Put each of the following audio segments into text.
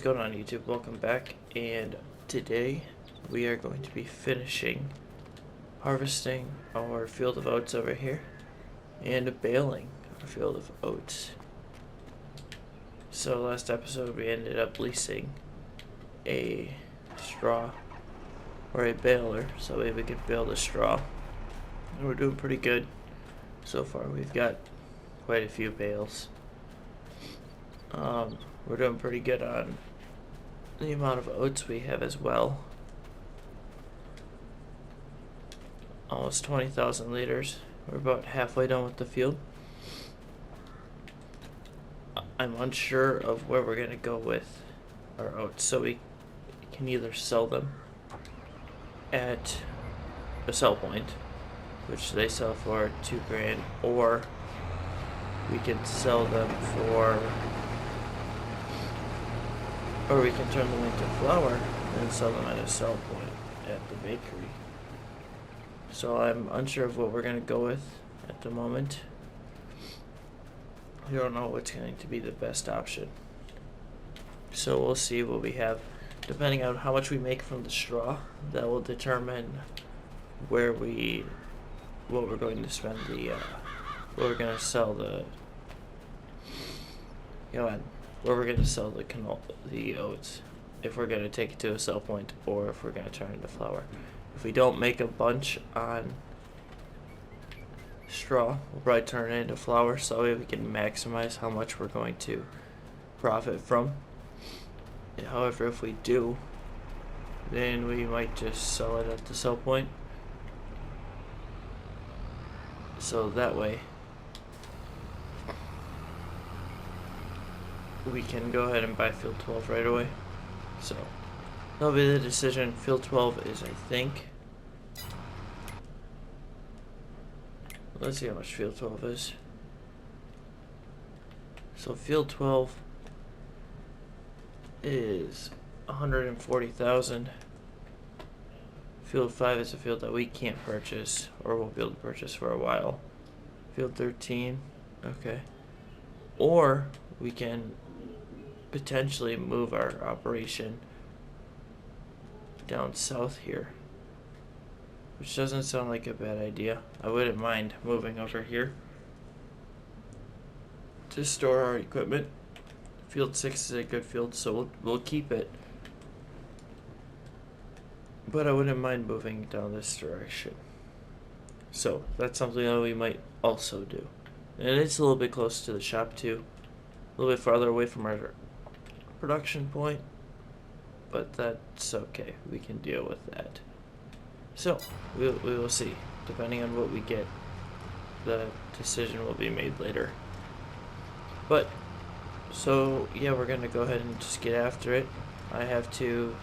What's going on, YouTube? Welcome back, and today we are going to be finishing harvesting our field of oats over here and baling our field of oats. So last episode we ended up leasing a straw or a baler so we could bale the straw, and we're doing pretty good so far. We've got quite a few bales. We're doing pretty good on the amount of oats we have as well. Almost 20,000 liters. We're about halfway done with the field. I'm unsure of where we're going to go with our oats, so we can either sell them at a sell point, which they sell for $2,000, or we can sell them for, or we can turn them into flour and sell them at a sell point at the bakery. So I'm unsure of what we're going to go with at the moment. We don't know what's going to be the best option. So we'll see what we have. Depending on how much we make from the straw, that will determine what we're going to spend what we're going to sell where we're going to sell the oats, if we're going to take it to a sell point or if we're going to turn it into flour. If we don't make a bunch on straw, we'll probably turn it into flour so that way we can maximize how much we're going to profit from. However, if we do, then we might just sell it at the sell point. So that way we can go ahead and buy field 12 right away. So that'll be the decision. Field 12 is, I think, let's see how much field 12 is. So field 12 is 140,000. Field 5 is a field that we can't purchase, or won't be able to purchase for a while. Field 13, okay. Or we can potentially move our operation down south here, which doesn't sound like a bad idea. I wouldn't mind moving over here to store our equipment. Field 6 is a good field, so we'll keep it. But I wouldn't mind moving down this direction. So that's something that we might also do. And it's a little bit close to the shop too. A little bit farther away from our production point. But that's okay. We can deal with that. So we will see. Depending on what we get, the decision will be made later. But so yeah, we're gonna go ahead and just get after it. I have to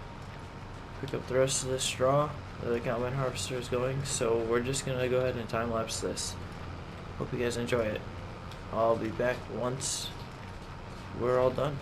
pick up the rest of the straw that the combine harvester is going, so we're just gonna go ahead and time lapse this. Hope you guys enjoy it. I'll be back once we're all done.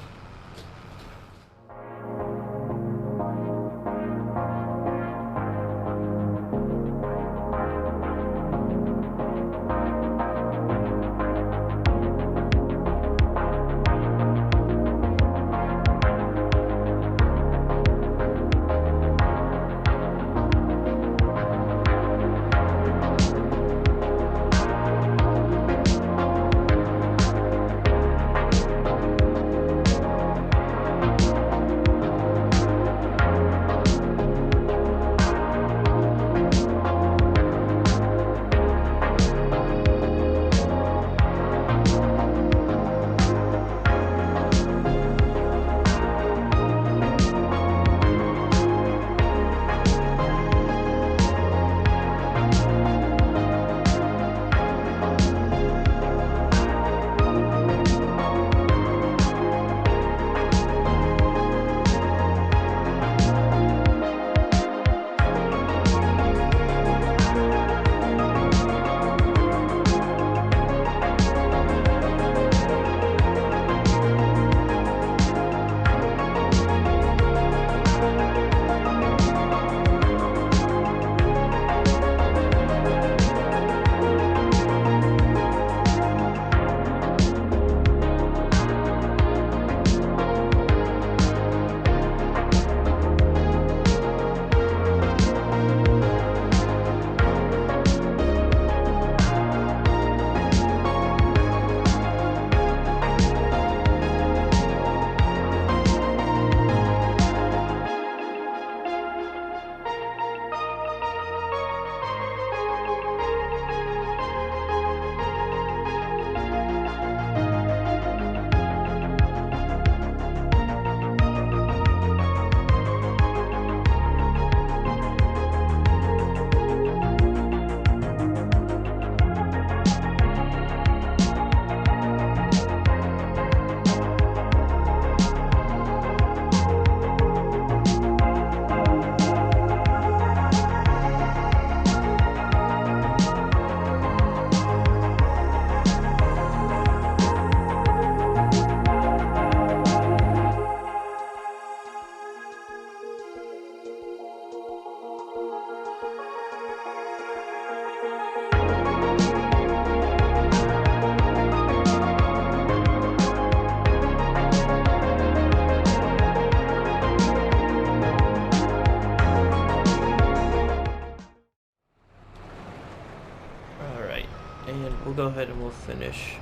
we'll go ahead and we'll finish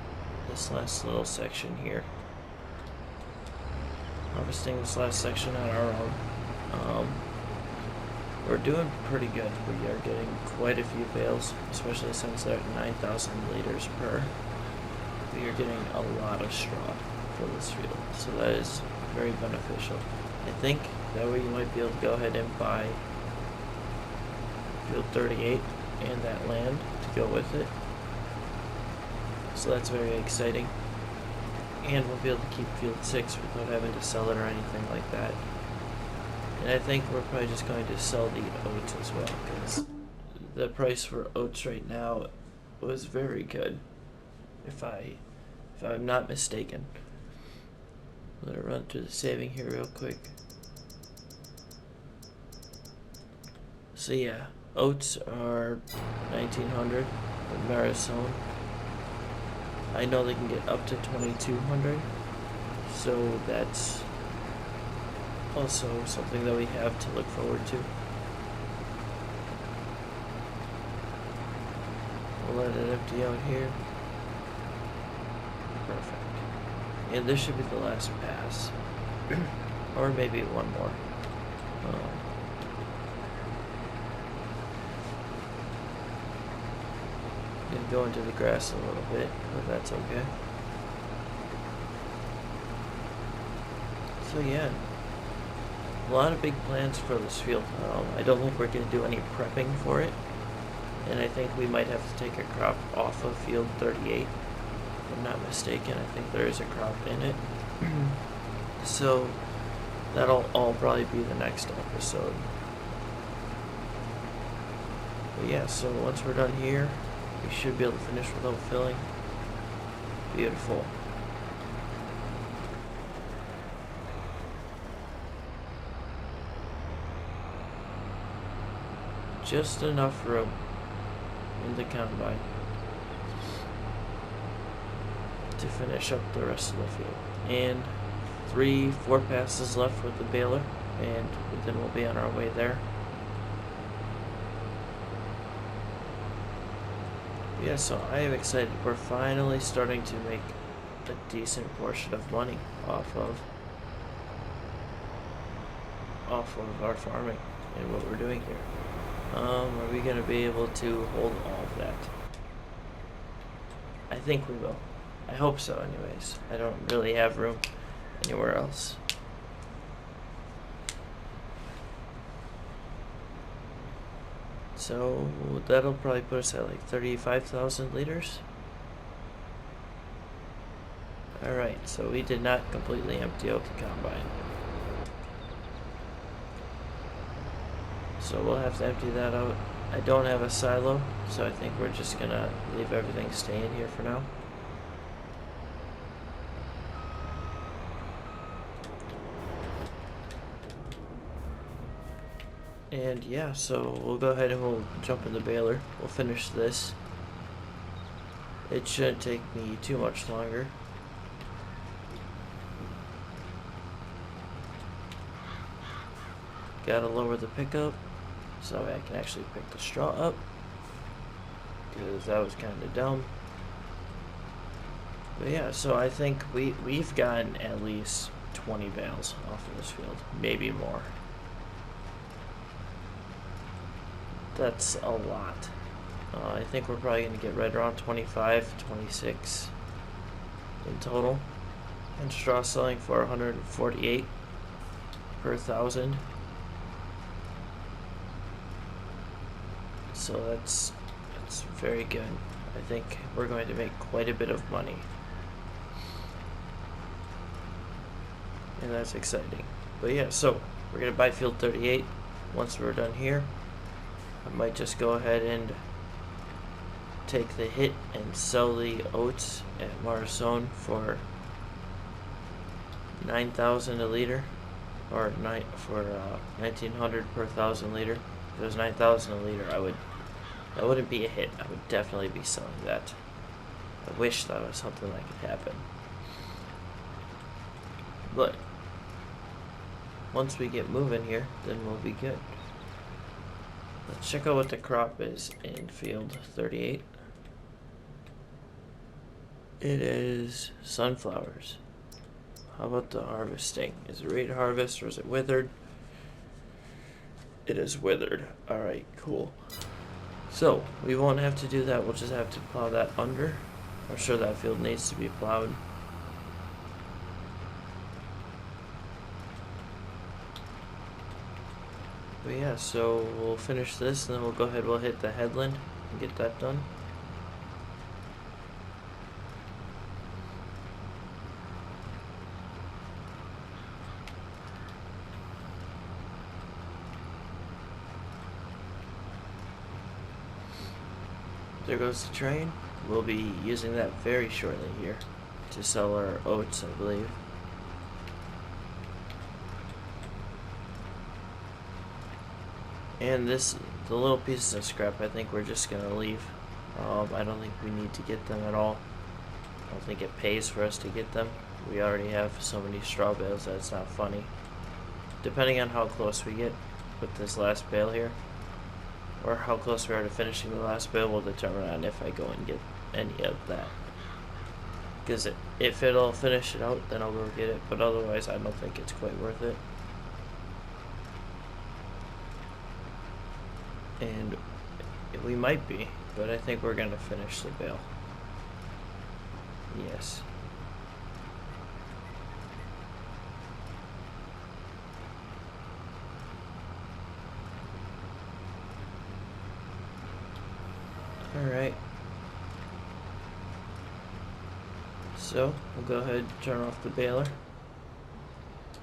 this last little section here. Harvesting this last section on our own. We're doing pretty good. We are getting quite a few bales, especially since they're at 9,000 liters per. We are getting a lot of straw for this field, so that is very beneficial. I think that way you might be able to go ahead and buy field 38 and that land to go with it. So that's very exciting. And we'll be able to keep field 6 without having to sell it or anything like that. And I think we're probably just going to sell the oats as well, because the price for oats right now was very good, if I'm not mistaken. Let it run through the saving here real quick. So yeah, oats are 1900 with Marisone. I know they can get up to 2200, so that's also something that we have to look forward to. We'll let it empty out here. Perfect. And this should be the last pass. Or maybe one more. Gonna go into the grass a little bit, but that's okay. So yeah, a lot of big plans for this field. I don't think we're going to do any prepping for it, and I think we might have to take a crop off of field 38. If I'm not mistaken, I think there is a crop in it. So that'll all probably be the next episode. But yeah, so once we're done here, we should be able to finish without filling. Beautiful. Just enough room in the combine to finish up the rest of the field. And 3-4 passes left with the baler, and then we'll be on our way there. Yeah, so I am excited. We're finally starting to make a decent portion of money off of our farming and what we're doing here. Are we going to be able to hold all of that? I think we will. I hope so anyways. I don't really have room anywhere else. So that'll probably put us at like 35,000 liters. Alright, so we did not completely empty out the combine. So we'll have to empty that out. I don't have a silo, so I think we're just gonna leave everything stay in here for now. And yeah, so we'll go ahead and we'll jump in the baler. We'll finish this. It shouldn't take me too much longer. Gotta lower the pickup so I can actually pick the straw up, because that was kind of dumb. But yeah, so I think we've gotten at least 20 bales off of this field, maybe more. That's a lot. I think we're probably going to get right around 25, 26 in total. And straw selling for 148 per 1,000. So that's very good. I think we're going to make quite a bit of money. And that's exciting. But yeah, so we're going to buy field 38 once we're done here. I might just go ahead and take the hit and sell the oats at Marisone for 9,000 a liter, or 1,900 per 1,000 liter. If it was 9,000 a liter, that wouldn't be a hit. I would definitely be selling that. I wish that was something that could happen. But once we get moving here, then we'll be good. Let's check out what the crop is in field 38. It is sunflowers. How about the harvesting? Is it ready to harvest or is it withered? It is withered. Alright, cool. So, we won't have to do that. We'll just have to plow that under. I'm sure that field needs to be plowed. But yeah, so we'll finish this and then we'll go ahead, we'll hit the headland and get that done. There goes the train. We'll be using that very shortly here to sell our oats, I believe. And the little pieces of scrap, I think we're just gonna leave. I don't think we need to get them at all. I don't think it pays for us to get them. We already have so many straw bales that it's not funny. Depending on how close we get with this last bale here, or how close we are to finishing the last bale, will determine on if I go and get any of that. Because if it'll finish it out, then I'll go get it, but otherwise I don't think it's quite worth it. And we might be, but I think we're gonna finish the bale. Yes. Alright. So, we'll go ahead and turn off the baler.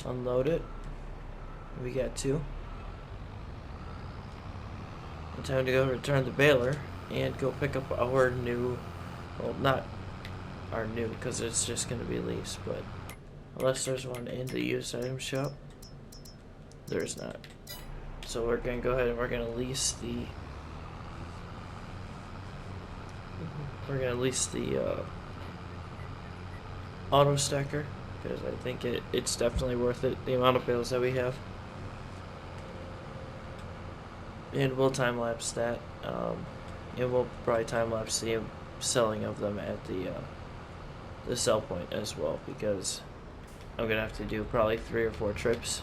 Unload it. We got two. Time to go return the baler and go pick up our new, well, not our new because it's just going to be leased, but unless there's one in the used item shop, there's not. So we're going to go ahead and we're going to lease the auto stacker because I think it's definitely worth it, the amount of bales that we have. And we'll time-lapse that, and we'll probably time-lapse the selling of them at the sell point as well, because I'm going to have to do probably 3 or 4 trips.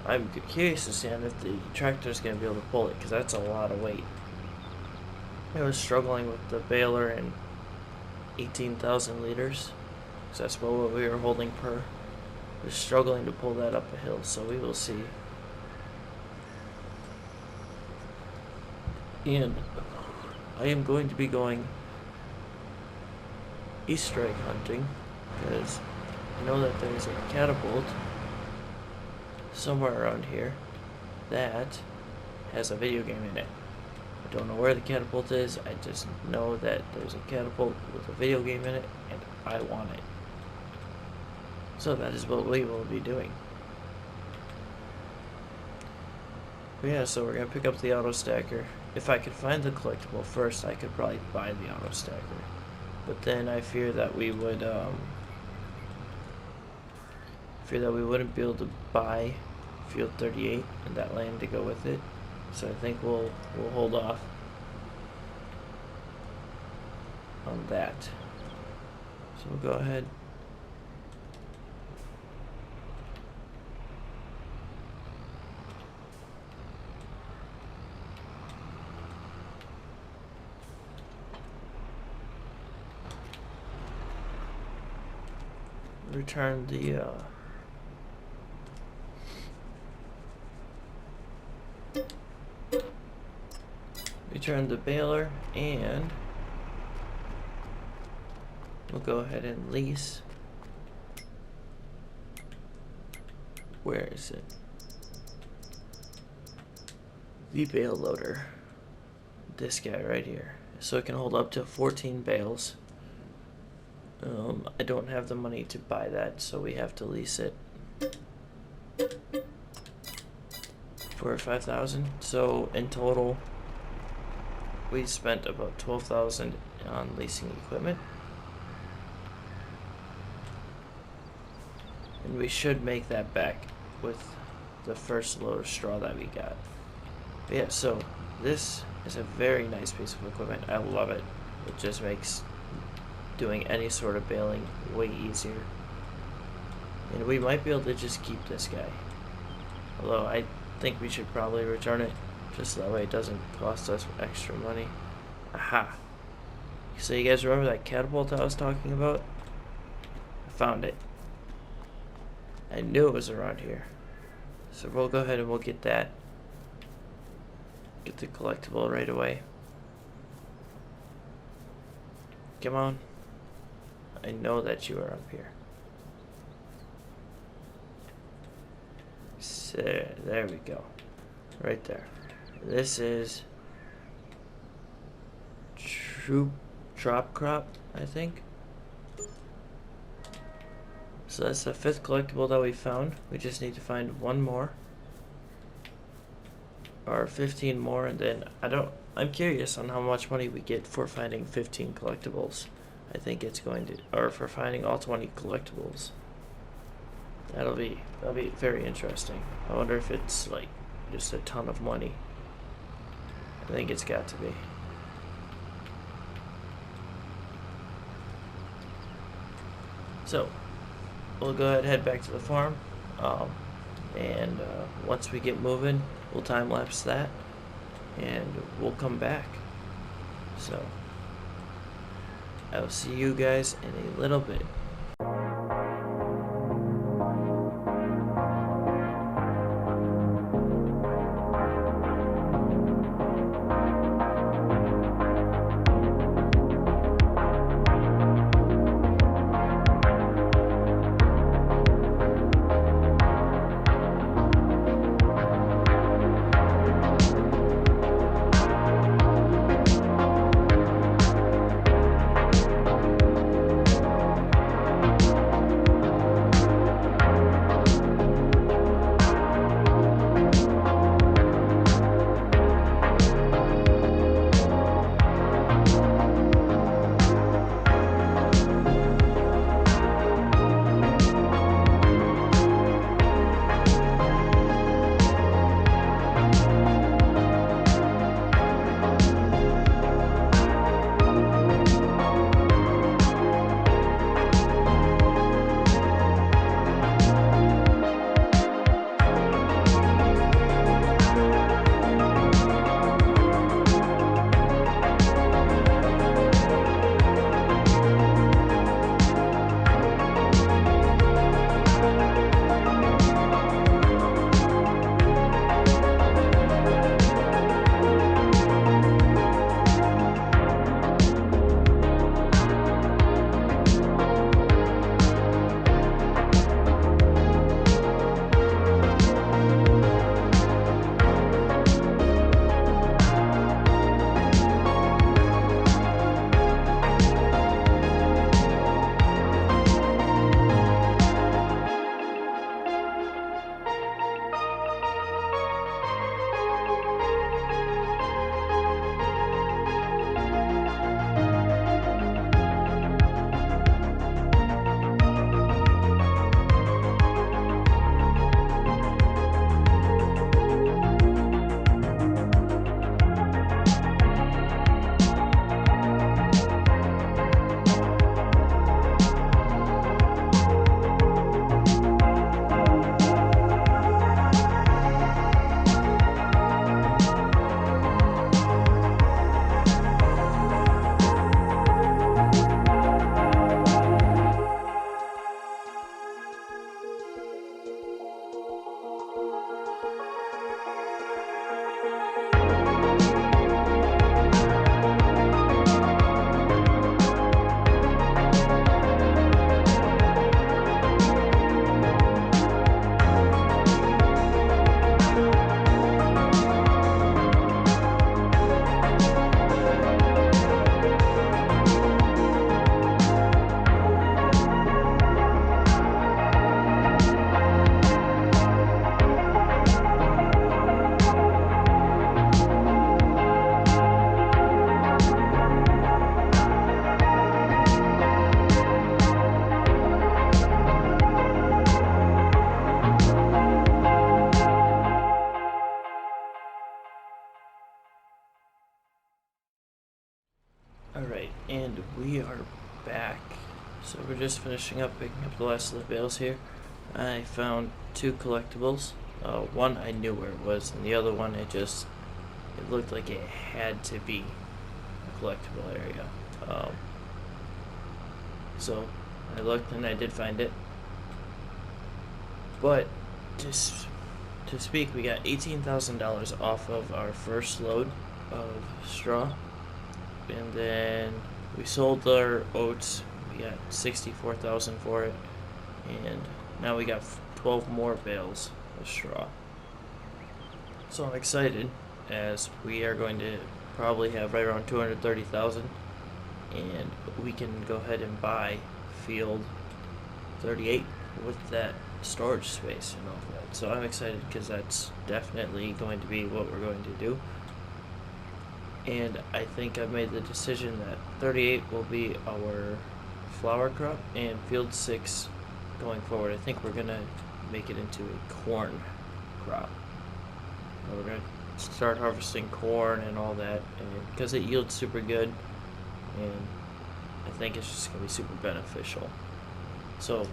I'm curious to see if the tractor's going to be able to pull it, because that's a lot of weight. I was struggling with the baler and 18,000 liters, because that's what we were holding per. I was struggling to pull that up a hill, so we will see. And I am going to be going Easter egg hunting because I know that there's a catapult somewhere around here that has a video game in it. I don't know where the catapult is, I just know that there's a catapult with a video game in it and I want it. So that is what we will be doing. But yeah, so we're going to pick up the auto stacker. If I could find the collectible first, I could probably buy the auto stacker. But then I fear that we would, wouldn't be able to buy Field 38 and that land to go with it. So I think we'll hold off on that. So we'll go ahead. Return the baler, and we'll go ahead and lease. Where is it? The bale loader. This guy right here. So it can hold up to 14 bales. I don't have the money to buy that, so we have to lease it for 5,000. So in total, we spent about 12,000 on leasing equipment, and we should make that back with the first load of straw that we got. But yeah, so this is a very nice piece of equipment. I love it. It just makes doing any sort of bailing way easier. And we might be able to just keep this guy. Although I think we should probably return it, just so that way it doesn't cost us extra money. Aha. So you guys remember that catapult I was talking about? I found it. I knew it was around here. So we'll go ahead and we'll get that. Get the collectible right away. Come on. I know that you are up here. So, there we go. Right there. This is Trop Crop, I think. So that's the 5th collectible that we found. We just need to find one more. Or 15 more, and then I'm curious on how much money we get for finding 15 collectibles. I think it's going to, or for finding all 20 collectibles. That'll be very interesting. I wonder if it's like just a ton of money. I think it's got to be. So we'll go ahead and head back to the farm, and once we get moving, we'll time lapse that, and we'll come back. So I'll see you guys in a little bit. Alright, and we are back. So we're just finishing up picking up the last of the bales here. I found 2 collectibles. One I knew where it was, and the other one it looked like it had to be a collectible area. So I looked and I did find it. But to speak, we got $18,000 off of our first load of straw, and then we sold our oats. We got $64,000 for it, and now we got 12 more bales of straw. So I'm excited, as we are going to probably have right around 230,000, and we can go ahead and buy field 38 with that storage space and all that. So I'm excited because that's definitely going to be what we're going to do. And I think I've made the decision that 38 will be our flower crop, and field 6 going forward, I think we're gonna make it into a corn crop. We're gonna start harvesting corn and all that, and because it yields super good, and I think it's just gonna be super beneficial. So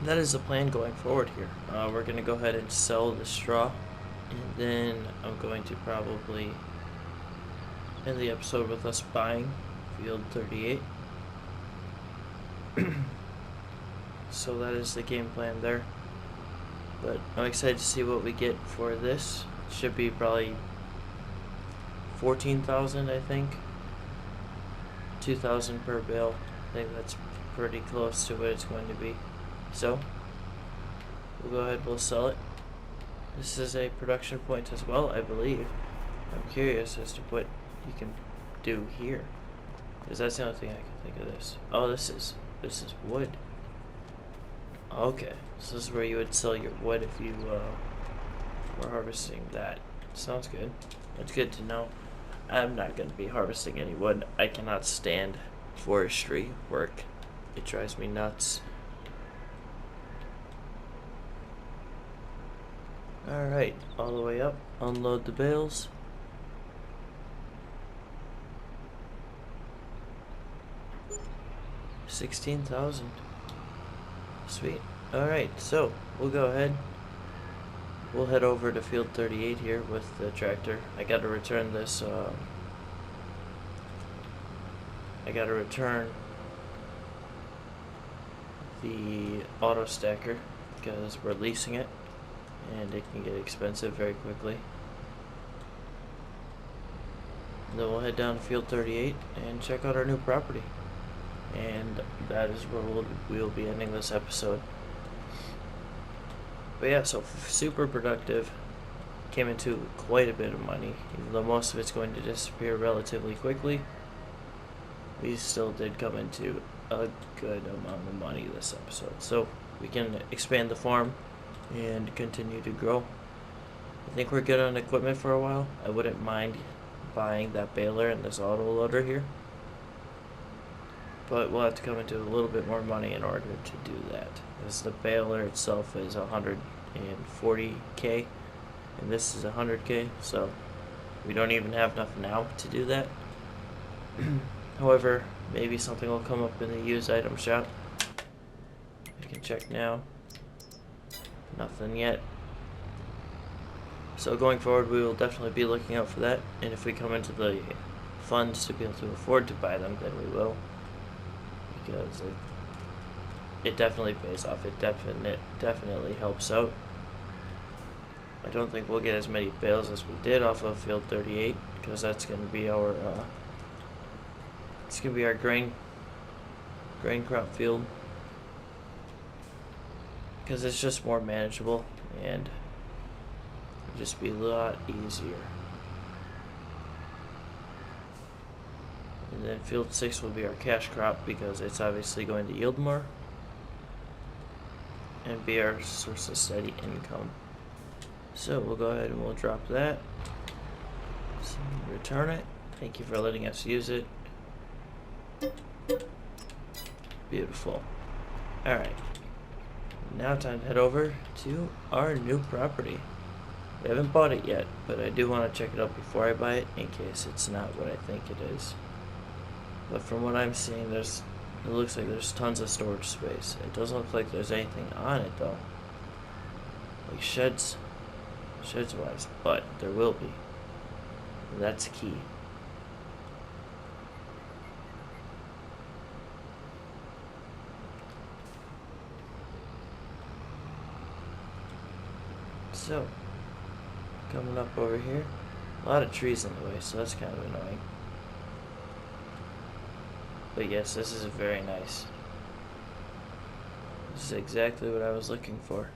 that is the plan going forward here. We're gonna go ahead and sell the straw, and then I'm going to probably end the episode with us buying field 38. So that is the game plan there. But I'm excited to see what we get for this. It should be probably 14,000, I think. 2,000 per bale. I think that's pretty close to what it's going to be. So we'll go ahead, we'll sell it. This is a production point as well, I believe. I'm curious as to what you can do here, because that's the only thing I can think of this. Oh, this is wood. Okay, so this is where you would sell your wood if you were harvesting that. Sounds good. That's good to know. I'm not going to be harvesting any wood. I cannot stand forestry work. It drives me nuts. Alright, all the way up. Unload the bales. $16,000. Sweet. Alright, so we'll go ahead. We'll head over to field 38 here with the tractor. I gotta return this, I gotta return the auto stacker because we're leasing it and it can get expensive very quickly. And then we'll head down to field 38 and check out our new property. And that is where we'll be ending this episode. But yeah, so super productive. Came into quite a bit of money, even though most of it's going to disappear relatively quickly. We still did come into a good amount of money this episode, so we can expand the farm and continue to grow. I think we're good on equipment for a while. I wouldn't mind buying that baler and this auto loader here, but we'll have to come into a little bit more money in order to do that, because the baler itself is 140k and this is 100k, so we don't even have enough now to do that. However, maybe something will come up in the used item shop. I can check now. Nothing yet. So going forward, we will definitely be looking out for that, and if we come into the funds to be able to afford to buy them, then we will. Because it definitely pays off. It definitely helps out. I don't think we'll get as many bales as we did off of field 38, because that's going to be our grain crop field, because it's just more manageable and it'll just be a lot easier. And then field 6 will be our cash crop, because it's obviously going to yield more and be our source of steady income. So we'll go ahead and we'll drop that. So return it. Thank you for letting us use it. Beautiful. Alright. Now time to head over to our new property. We haven't bought it yet, but I do want to check it out before I buy it in case it's not what I think it is. But from what I'm seeing, there's It looks like there's tons of storage space. It doesn't look like there's anything on it though. Like sheds wise, but there will be. That's key. So, coming up over here, a lot of trees in the way, so that's kind of annoying. But yes, this is very nice. This is exactly what I was looking for.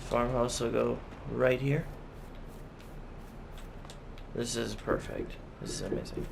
Farmhouse will go right here. This is perfect. This is amazing.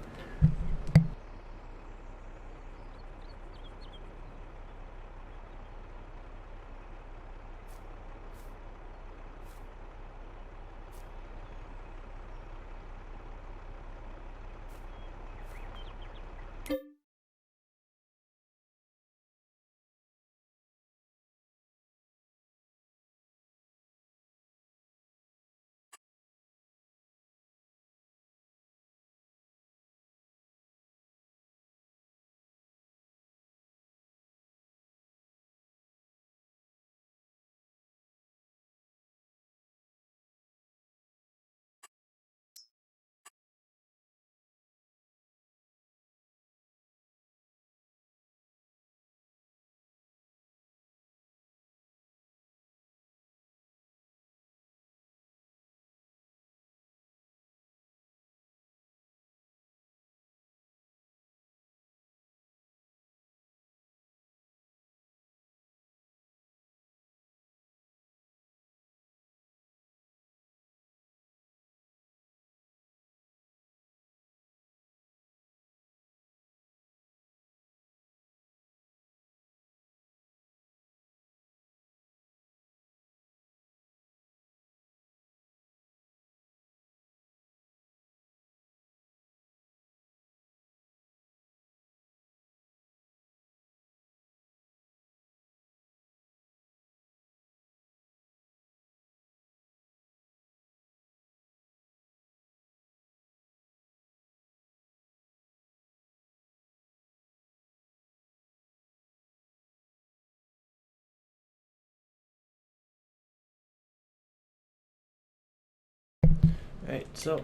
Alright, so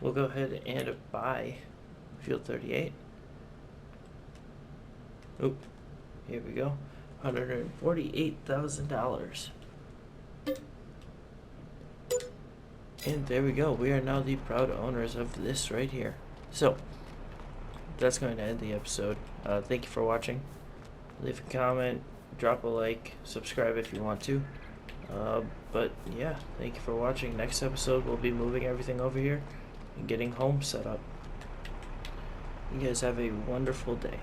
we'll go ahead and buy Field 38. Oop, here we go. $148,000. And there we go. We are now the proud owners of this right here. So, that's going to end the episode. Thank you for watching. Leave a comment, drop a like, subscribe if you want to. But yeah, thank you for watching. Next episode, we'll be moving everything over here and getting home set up. You guys have a wonderful day.